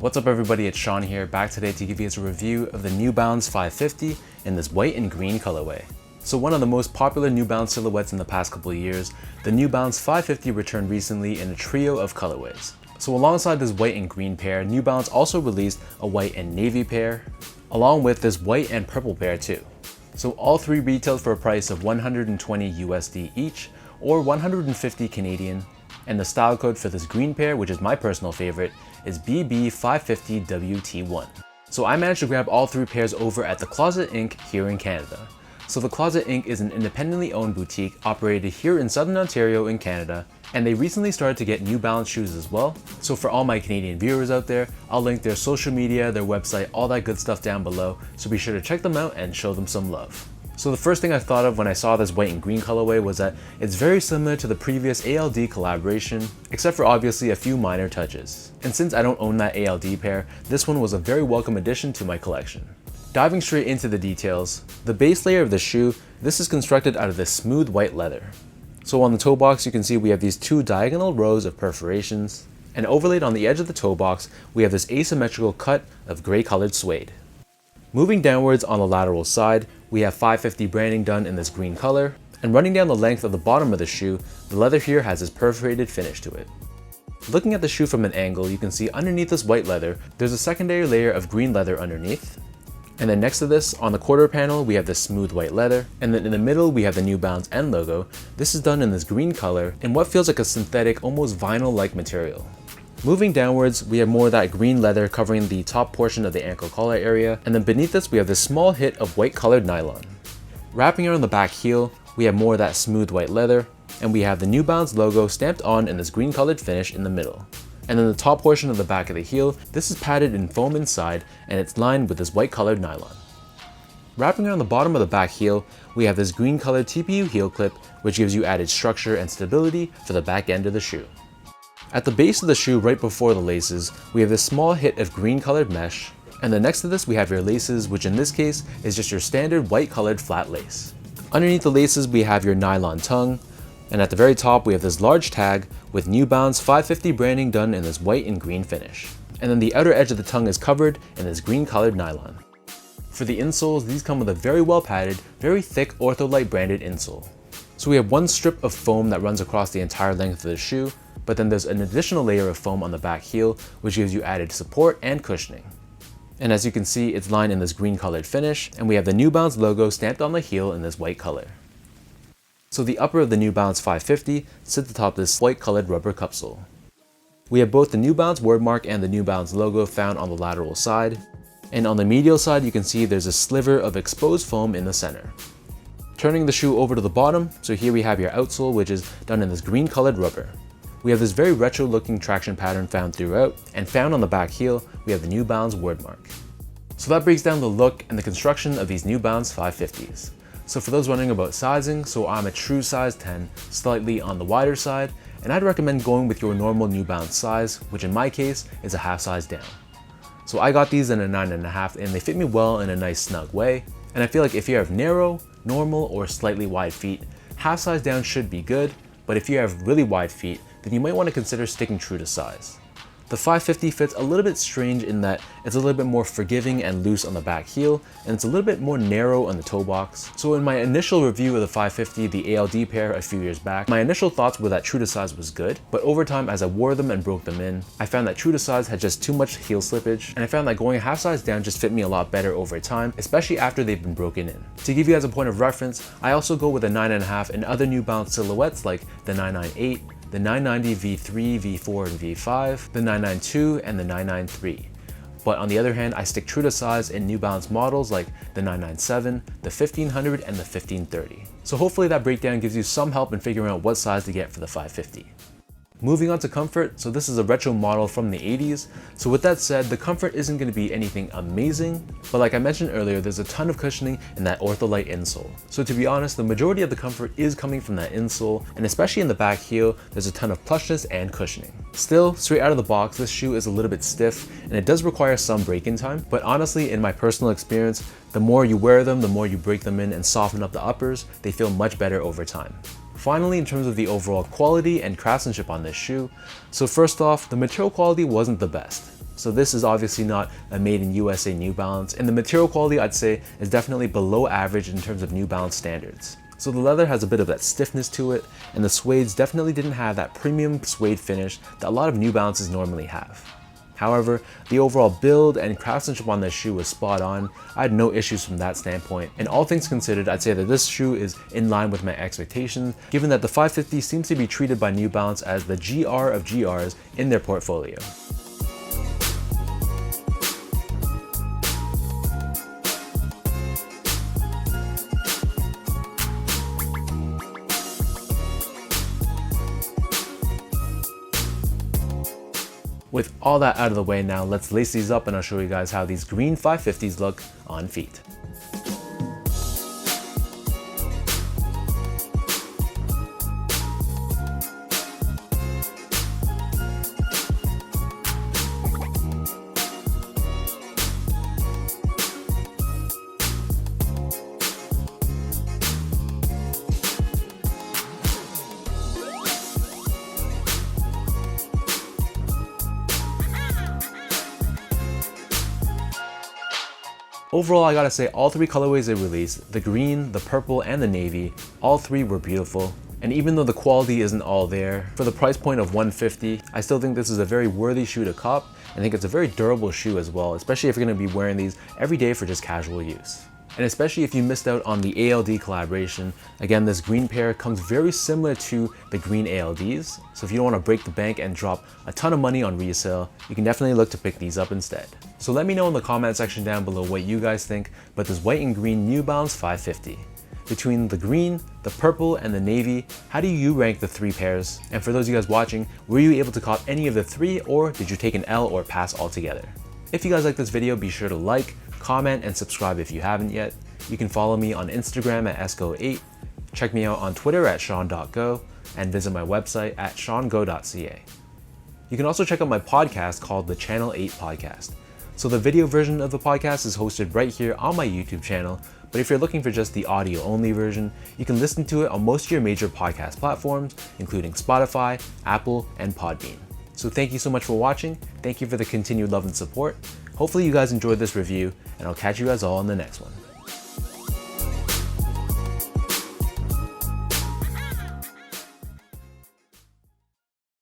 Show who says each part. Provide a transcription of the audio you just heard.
Speaker 1: What's up everybody, it's Sean here, back today to give you guys a review of the New Balance 550 in this white and green colorway. So one of the most popular New Balance silhouettes in the past couple of years, the New Balance 550 returned recently in a trio of colorways. So alongside this white and green pair, New Balance also released a white and navy pair, along with this white and purple pair too. So all three retailed for a price of 120 USD each, or 150 Canadian, and the style code for this green pair, which is my personal favorite, is BB550WT1. So I managed to grab all three pairs over at the Closet Inc. here in Canada. So the Closet Inc. is an independently owned boutique operated here in Southern Ontario in Canada, and they recently started to get New Balance shoes as well. So for all my Canadian viewers out there, I'll link their social media, their website, all that good stuff down below, so be sure to check them out and show them some love. So the first thing I thought of when I saw this white and green colorway was that it's very similar to the previous ALD collaboration, except for obviously a few minor touches. And since I don't own that ALD pair, this one was a very welcome addition to my collection. Diving straight into the details, the base layer of the shoe, this is constructed out of this smooth white leather. So on the toe box you can see we have these two diagonal rows of perforations, and overlaid on the edge of the toe box we have this asymmetrical cut of gray colored suede. Moving downwards on the lateral side, we have 550 branding done in this green color, and running down the length of the bottom of the shoe, the leather here has this perforated finish to it. Looking at the shoe from an angle, you can see underneath this white leather, there's a secondary layer of green leather underneath. And then next to this, on the quarter panel, we have this smooth white leather, and then in the middle, we have the New Balance end logo. This is done in this green color, in what feels like a synthetic, almost vinyl-like material. Moving downwards, we have more of that green leather covering the top portion of the ankle collar area, and then beneath this we have this small hit of white colored nylon. Wrapping around the back heel, we have more of that smooth white leather, and we have the New Balance logo stamped on in this green colored finish in the middle. And then the top portion of the back of the heel, this is padded in foam inside, and it's lined with this white colored nylon. Wrapping around the bottom of the back heel, we have this green colored TPU heel clip, which gives you added structure and stability for the back end of the shoe. At the base of the shoe, right before the laces, we have this small hit of green colored mesh, and then next to this we have your laces, which in this case is just your standard white colored flat lace. Underneath the laces we have your nylon tongue, and at the very top we have this large tag with New Balance 550 branding done in this white and green finish. And then the outer edge of the tongue is covered in this green colored nylon. For the insoles, these come with a very well padded, very thick Ortholite branded insole. So we have one strip of foam that runs across the entire length of the shoe, but then there's an additional layer of foam on the back heel, which gives you added support and cushioning. And as you can see, it's lined in this green colored finish, and we have the New Balance logo stamped on the heel in this white color. So the upper of the New Balance 550 sits atop this white colored rubber cupsole. We have both the New Balance wordmark and the New Balance logo found on the lateral side, and on the medial side you can see there's a sliver of exposed foam in the center. Turning the shoe over to the bottom, so here we have your outsole, which is done in this green colored rubber. We have this very retro looking traction pattern found throughout, and found on the back heel, we have the New Balance wordmark. So that breaks down the look and the construction of these New Balance 550s. So for those wondering about sizing, so I'm a true size 10, slightly on the wider side, and I'd recommend going with your normal New Balance size, which in my case is a half size down. So I got these in a 9.5 and they fit me well in a nice snug way, and I feel like if you have narrow, normal, or slightly wide feet, half size down should be good, but if you have really wide feet, then you might want to consider sticking true to size. The 550 fits a little bit strange in that it's a little bit more forgiving and loose on the back heel, and it's a little bit more narrow on the toe box. So in my initial review of the 550, the ALD pair a few years back, my initial thoughts were that true to size was good, but over time as I wore them and broke them in, I found that true to size had just too much heel slippage, and I found that going half size down just fit me a lot better over time, especially after they've been broken in. To give you guys a point of reference, I also go with a 9.5 in other New Balance silhouettes like the 998, the 990 V3, V4, and V5, the 992, and the 993. But on the other hand, I stick true to size in New Balance models like the 997, the 1500, and the 1530. So hopefully that breakdown gives you some help in figuring out what size to get for the 550. Moving on to comfort, so this is a retro model from the 80s. So with that said, the comfort isn't going to be anything amazing, but like I mentioned earlier, there's a ton of cushioning in that Ortholite insole. So to be honest, the majority of the comfort is coming from that insole, and especially in the back heel, there's a ton of plushness and cushioning. Still, straight out of the box, this shoe is a little bit stiff, and it does require some break-in time, but honestly, in my personal experience, the more you wear them, the more you break them in and soften up the uppers, they feel much better over time. Finally, in terms of the overall quality and craftsmanship on this shoe, so first off, the material quality wasn't the best. So this is obviously not a made in USA New Balance, and the material quality I'd say is definitely below average in terms of New Balance standards. So the leather has a bit of that stiffness to it, and the suedes definitely didn't have that premium suede finish that a lot of New Balances normally have. However, the overall build and craftsmanship on this shoe was spot on. I had no issues from that standpoint, and all things considered, I'd say that this shoe is in line with my expectations, given that the 550 seems to be treated by New Balance as the GR of GRs in their portfolio. With all that out of the way now, let's lace these up and I'll show you guys how these green 550s look on feet. Overall, I gotta say all three colorways they released, the green, the purple, and the navy, all three were beautiful. And even though the quality isn't all there, for the price point of $150, I still think this is a very worthy shoe to cop. I think it's a very durable shoe as well, especially if you're gonna be wearing these every day for just casual use. And especially if you missed out on the ALD collaboration, again, this green pair comes very similar to the green ALDs. So if you don't want to break the bank and drop a ton of money on resale, you can definitely look to pick these up instead. So let me know in the comment section down below what you guys think about this white and green New Balance 550. Between the green, the purple, and the navy, how do you rank the three pairs? And for those of you guys watching, were you able to cop any of the three, or did you take an L or pass altogether? If you guys like this video, be sure to like, comment, and subscribe if you haven't yet. You can follow me on Instagram at esco8, check me out on Twitter at sean.go, and visit my website at seango.ca. You can also check out my podcast called the Channel 8 Podcast. So the video version of the podcast is hosted right here on my YouTube channel, but if you're looking for just the audio only version, you can listen to it on most of your major podcast platforms, including Spotify, Apple, and Podbean. So thank you so much for watching. Thank you for the continued love and support. Hopefully you guys enjoyed this review, and I'll catch you guys all in the next one.